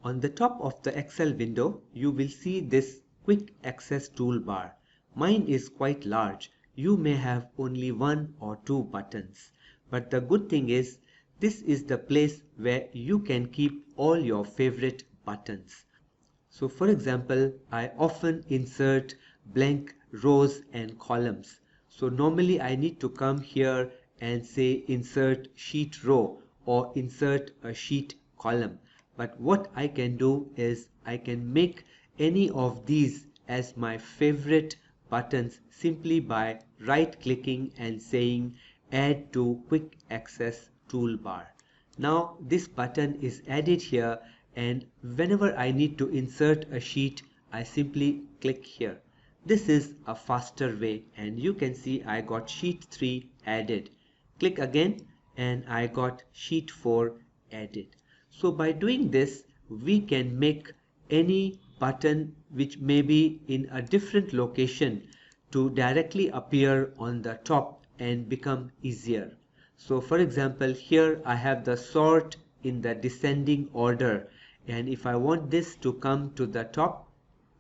On the top of the Excel window, you will see this quick access toolbar. Mine is quite large. You may have only one or two buttons. But the good thing is, this is the place where you can keep all your favorite buttons. So for example, I often insert blank rows and columns. So normally I need to come here and say insert sheet row or insert a sheet column. But what I can do is I can make any of these as my favorite buttons simply by right clicking and saying add to quick access toolbar. Now this button is added here, and whenever I need to insert a sheet, I simply click here. This is a faster way, and you can see I got sheet 3 added. Click again and I got sheet 4 added. So by doing this, we can make any button which may be in a different location to directly appear on the top and become easier. So for example, here I have the sort in the descending order, and if I want this to come to the top,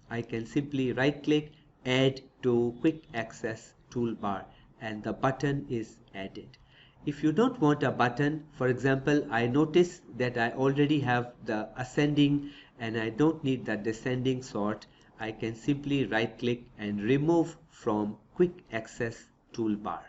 I can simply right click, add to quick access toolbar, and the button is added. If you don't want a button, for example, I notice that I already have the ascending and I don't need the descending sort, I can simply right click and remove from quick access toolbar.